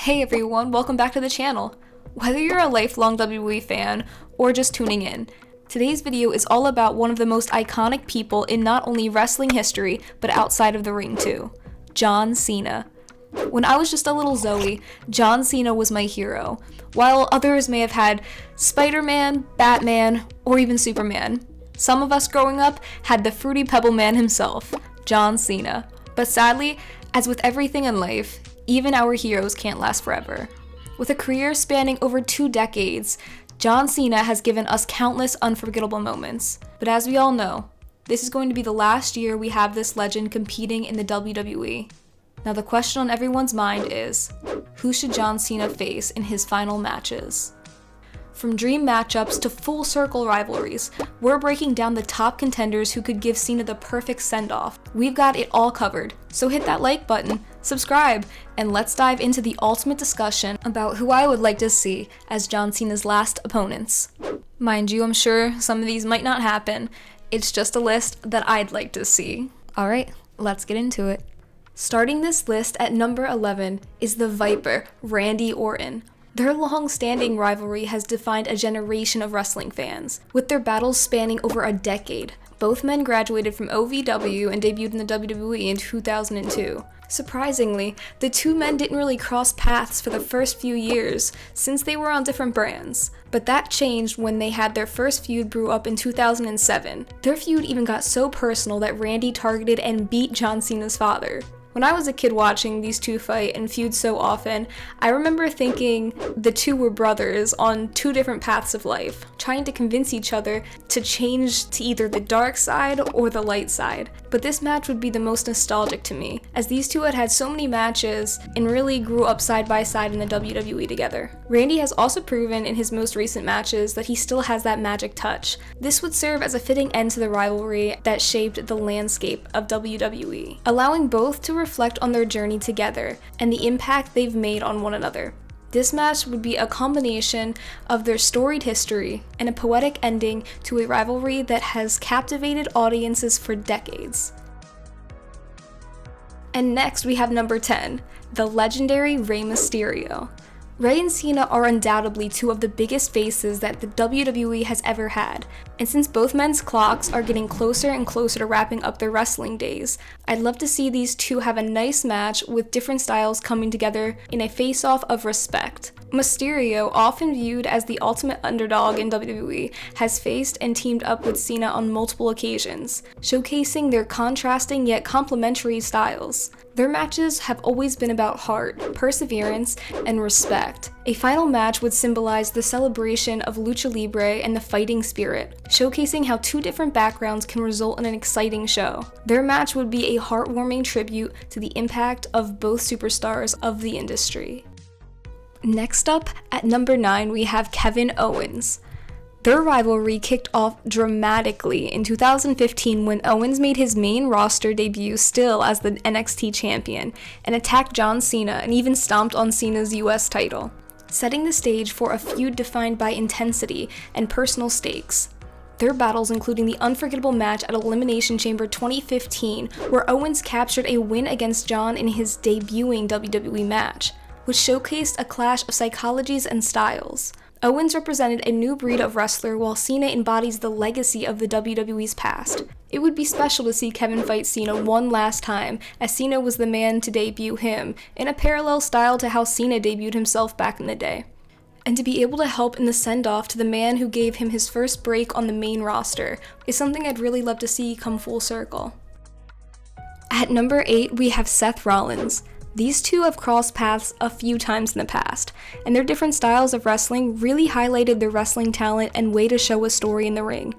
Hey everyone, welcome back to the channel. Whether you're a lifelong WWE fan or just tuning in, today's video is all about one of the most iconic people in not only wrestling history, but outside of the ring too, John Cena. When I was just a little Zoe, John Cena was my hero, while others may have had Spider-Man, Batman, or even Superman. Some of us growing up had the Fruity Pebble Man himself, John Cena. But sadly, as with everything in life, even our heroes can't last forever. With a career spanning over 2 decades, John Cena has given us countless unforgettable moments. But as we all know, this is going to be the last year we have this legend competing in the WWE. Now the question on everyone's mind is, who should John Cena face in his final matches? From dream matchups to full circle rivalries, we're breaking down the top contenders who could give Cena the perfect send-off. We've got it all covered, so hit that like button, subscribe, and let's dive into the ultimate discussion about who I would like to see as John Cena's last opponents. Mind you, I'm sure some of these might not happen. It's just a list that I'd like to see. Alright, let's get into it. Starting this list at number 11 is the Viper, Randy Orton. Their long-standing rivalry has defined a generation of wrestling fans, with their battles spanning over a decade. Both men graduated from OVW and debuted in the WWE in 2002. Surprisingly, the two men didn't really cross paths for the first few years, since they were on different brands. But that changed when they had their first feud brew up in 2007. Their feud even got so personal that Randy targeted and beat John Cena's father. When I was a kid watching these two fight and feud so often, I remember thinking the two were brothers on 2 different paths of life, trying to convince each other to change to either the dark side or the light side. But this match would be the most nostalgic to me, as these two had so many matches and really grew up side by side in the WWE together. Randy has also proven in his most recent matches that he still has that magic touch. This would serve as a fitting end to the rivalry that shaped the landscape of WWE, allowing both to reflect on their journey together and the impact they've made on one another. This match would be a combination of their storied history and a poetic ending to a rivalry that has captivated audiences for decades. And next we have number 10, the legendary Rey Mysterio. Rey and Cena are undoubtedly 2 of the biggest faces that the WWE has ever had, and since both men's clocks are getting closer and closer to wrapping up their wrestling days, I'd love to see these 2 have a nice match with different styles coming together in a face-off of respect. Mysterio, often viewed as the ultimate underdog in WWE, has faced and teamed up with Cena on multiple occasions, showcasing their contrasting yet complementary styles. Their matches have always been about heart, perseverance, and respect. A final match would symbolize the celebration of lucha libre and the fighting spirit, showcasing how 2 different backgrounds can result in an exciting show. Their match would be a heartwarming tribute to the impact of both superstars of the industry. Next up, at number 9, we have Kevin Owens. Their rivalry kicked off dramatically in 2015 when Owens made his main roster debut still as the NXT champion and attacked John Cena and even stomped on Cena's US title, setting the stage for a feud defined by intensity and personal stakes. Their battles including the unforgettable match at Elimination Chamber 2015 where Owens captured a win against John in his debuting WWE match, which showcased a clash of psychologies and styles. Owens represented a new breed of wrestler while Cena embodies the legacy of the WWE's past. It would be special to see Kevin fight Cena one last time, as Cena was the man to debut him, in a parallel style to how Cena debuted himself back in the day. And to be able to help in the send-off to the man who gave him his first break on the main roster is something I'd really love to see come full circle. At number 8, we have Seth Rollins. These 2 have crossed paths a few times in the past, and their different styles of wrestling really highlighted their wrestling talent and way to show a story in the ring.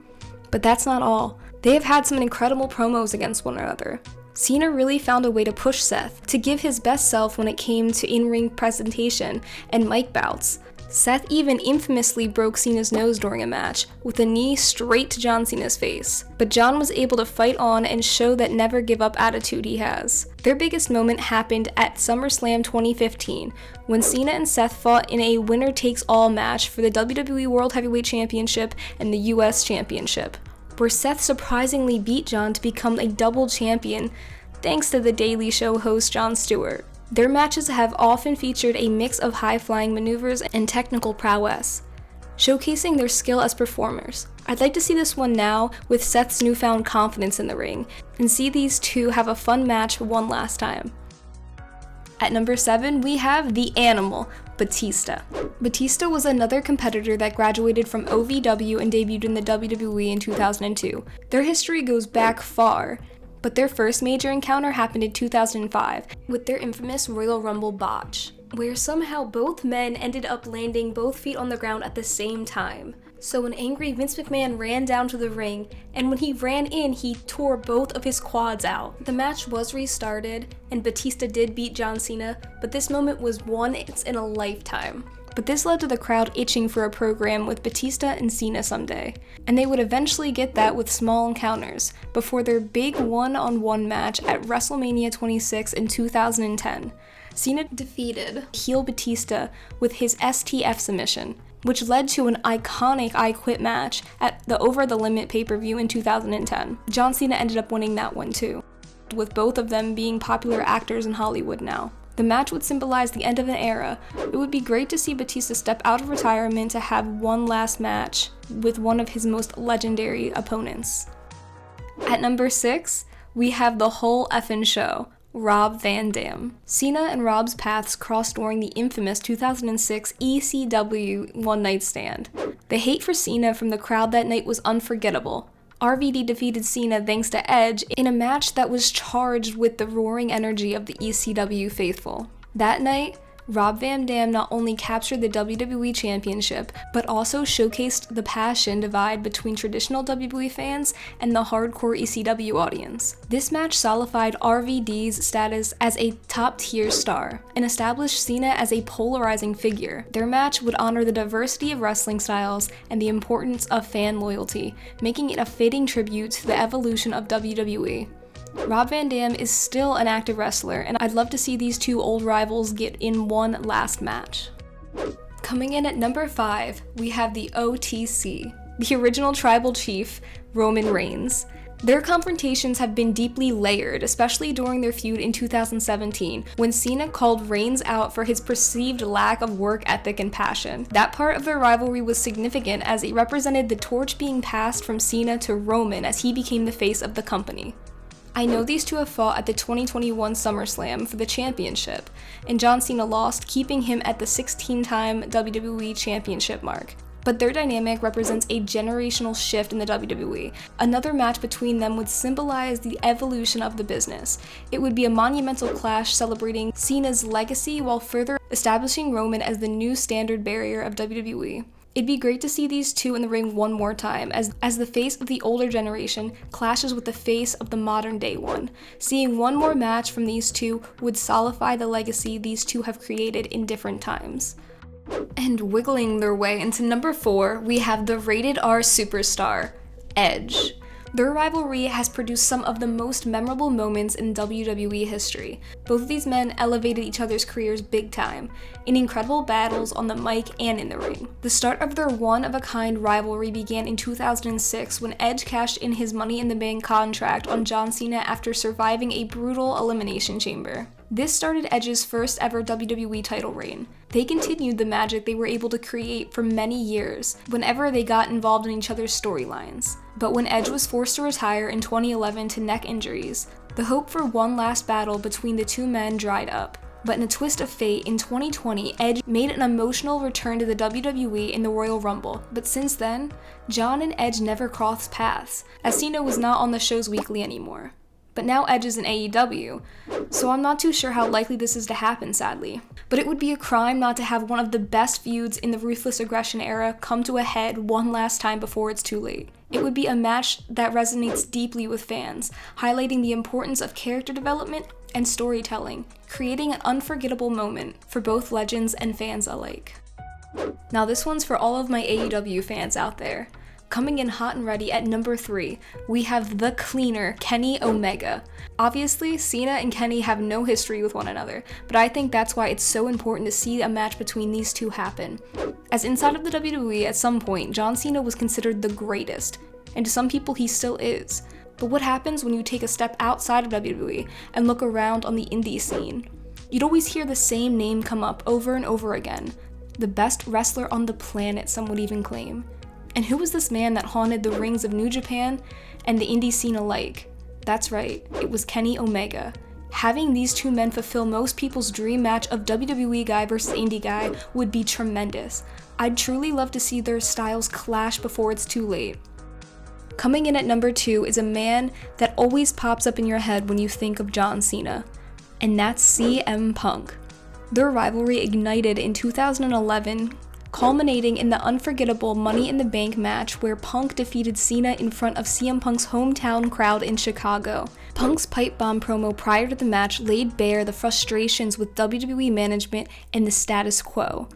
But that's not all. They have had some incredible promos against one another. Cena really found a way to push Seth to give his best self when it came to in-ring presentation and mic bouts. Seth even infamously broke Cena's nose during a match, with a knee straight to John Cena's face. But John was able to fight on and show that never give up attitude he has. Their biggest moment happened at SummerSlam 2015, when Cena and Seth fought in a winner-takes-all match for the WWE World Heavyweight Championship and the US Championship, where Seth surprisingly beat John to become a double champion, thanks to the Daily Show host Jon Stewart. Their matches have often featured a mix of high-flying maneuvers and technical prowess, showcasing their skill as performers. I'd like to see this one now with Seth's newfound confidence in the ring, and see these two have a fun match one last time. At number 7, we have the Animal, Batista. Batista was another competitor that graduated from OVW and debuted in the WWE in 2002. Their history goes back far, but their first major encounter happened in 2005 with their infamous Royal Rumble botch, where somehow both men ended up landing both feet on the ground at the same time. So an angry Vince McMahon ran down to the ring, and when he ran in, he tore both of his quads out. The match was restarted, and Batista did beat John Cena, but this moment was once in a lifetime. But this led to the crowd itching for a program with Batista and Cena someday, and they would eventually get that with small encounters, before their big one-on-one match at WrestleMania 26 in 2010. Cena defeated heel Batista with his STF submission, which led to an iconic I Quit match at the Over the Limit pay-per-view in 2010. John Cena ended up winning that one too, with both of them being popular actors in Hollywood now. The match would symbolize the end of an era. It would be great to see Batista step out of retirement to have one last match with one of his most legendary opponents. At number 6, we have the whole effing show, Rob Van Dam. Cena and Rob's paths crossed during the infamous 2006 ECW One Night Stand. The hate for Cena from the crowd that night was unforgettable. RVD defeated Cena thanks to Edge in a match that was charged with the roaring energy of the ECW faithful. That night, Rob Van Dam not only captured the WWE Championship, but also showcased the passion divide between traditional WWE fans and the hardcore ECW audience. This match solidified RVD's status as a top-tier star, and established Cena as a polarizing figure. Their match would honor the diversity of wrestling styles and the importance of fan loyalty, making it a fitting tribute to the evolution of WWE. Rob Van Dam is still an active wrestler, and I'd love to see these two old rivals get in one last match. Coming in at number 5, we have the OTC, the original tribal chief, Roman Reigns. Their confrontations have been deeply layered, especially during their feud in 2017, when Cena called Reigns out for his perceived lack of work ethic and passion. That part of their rivalry was significant as it represented the torch being passed from Cena to Roman as he became the face of the company. I know these two have fought at the 2021 SummerSlam for the championship, and John Cena lost, keeping him at the 16-time WWE Championship mark. But their dynamic represents a generational shift in the WWE. Another match between them would symbolize the evolution of the business. It would be a monumental clash celebrating Cena's legacy while further establishing Roman as the new standard bearer of WWE. It'd be great to see these two in the ring one more time, as the face of the older generation clashes with the face of the modern day one. Seeing one more match from these two would solidify the legacy these two have created in different times. And wiggling their way into number 4, we have the rated R superstar, Edge. Their rivalry has produced some of the most memorable moments in WWE history. Both of these men elevated each other's careers big time, in incredible battles on the mic and in the ring. The start of their one-of-a-kind rivalry began in 2006 when Edge cashed in his Money in the Bank contract on John Cena after surviving a brutal elimination chamber. This started Edge's first ever WWE title reign. They continued the magic they were able to create for many years whenever they got involved in each other's storylines. But when Edge was forced to retire in 2011 to neck injuries, the hope for one last battle between the two men dried up. But in a twist of fate, in 2020, Edge made an emotional return to the WWE in the Royal Rumble. But since then, John and Edge never crossed paths, as Cena was not on the shows weekly anymore. But now Edge is in AEW, so I'm not too sure how likely this is to happen, sadly. But it would be a crime not to have one of the best feuds in the Ruthless Aggression era come to a head one last time before it's too late. It would be a match that resonates deeply with fans, highlighting the importance of character development and storytelling, creating an unforgettable moment for both legends and fans alike. Now this one's for all of my AEW fans out there. Coming in hot and ready at number 3, we have the cleaner, Kenny Omega. Obviously, Cena and Kenny have no history with one another, but I think that's why it's so important to see a match between these two happen. As inside of the WWE, at some point, John Cena was considered the greatest, and to some people he still is. But what happens when you take a step outside of WWE and look around on the indie scene? You'd always hear the same name come up over and over again. The best wrestler on the planet, some would even claim. And who was this man that haunted the rings of New Japan and the indie scene alike? That's right, it was Kenny Omega. Having these two men fulfill most people's dream match of WWE guy versus indie guy would be tremendous. I'd truly love to see their styles clash before it's too late. Coming in at number 2 is a man that always pops up in your head when you think of John Cena, and that's CM Punk. Their rivalry ignited in 2011, culminating in the unforgettable Money in the Bank match where Punk defeated Cena in front of CM Punk's hometown crowd in Chicago. Punk's pipe bomb promo prior to the match laid bare the frustrations with WWE management and the status quo,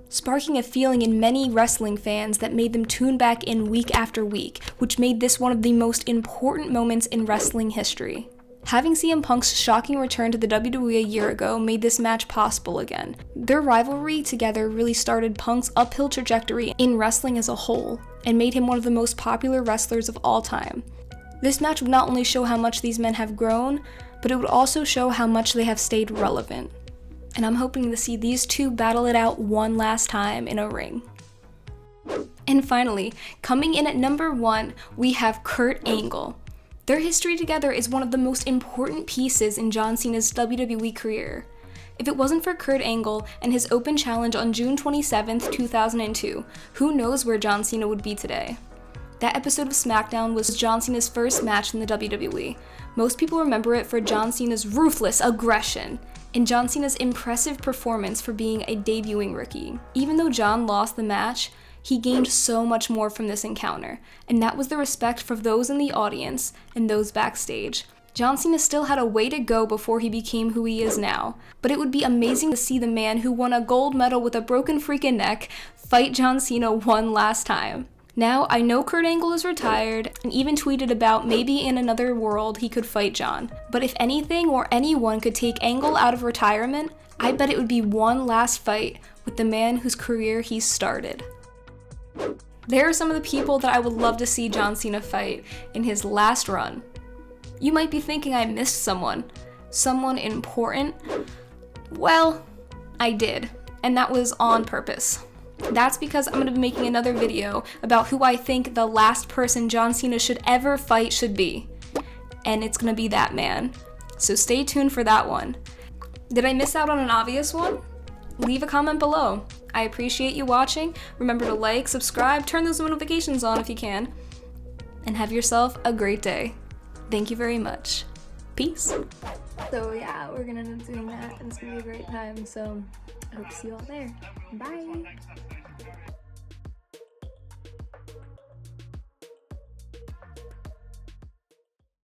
sparking a feeling in many wrestling fans that made them tune back in week after week, which made this one of the most important moments in wrestling history. Having CM Punk's shocking return to the WWE a year ago made this match possible again. Their rivalry together really started Punk's uphill trajectory in wrestling as a whole, and made him one of the most popular wrestlers of all time. This match would not only show how much these men have grown, but it would also show how much they have stayed relevant. And I'm hoping to see these two battle it out one last time in a ring. And finally, coming in at number 1, we have Kurt Angle. Their history together is one of the most important pieces in John Cena's WWE career. If it wasn't for Kurt Angle and his open challenge on June 27, 2002, who knows where John Cena would be today? That episode of SmackDown was John Cena's first match in the WWE. Most people remember it for John Cena's ruthless aggression and John Cena's impressive performance for being a debuting rookie. Even though John lost the match, he gained so much more from this encounter, and that was the respect for those in the audience and those backstage. John Cena still had a way to go before he became who he is now, but it would be amazing to see the man who won a gold medal with a broken freaking neck fight John Cena one last time. Now, I know Kurt Angle is retired, and even tweeted about maybe in another world he could fight John, but if anything or anyone could take Angle out of retirement, I bet it would be one last fight with the man whose career he started. There are some of the people that I would love to see John Cena fight in his last run. You might be thinking I missed someone important. Well, I did, and that was on purpose. That's because I'm going to be making another video about who I think the last person John Cena should ever fight should be. And it's going to be that man. So stay tuned for that one. Did I miss out on an obvious one? Leave a comment below. I appreciate you watching. Remember to like, subscribe, turn those notifications on if you can. And have yourself a great day. Thank you very much. Peace. So yeah, we're gonna end up doing that and it's gonna be a great time. So I hope to see you all there. Bye.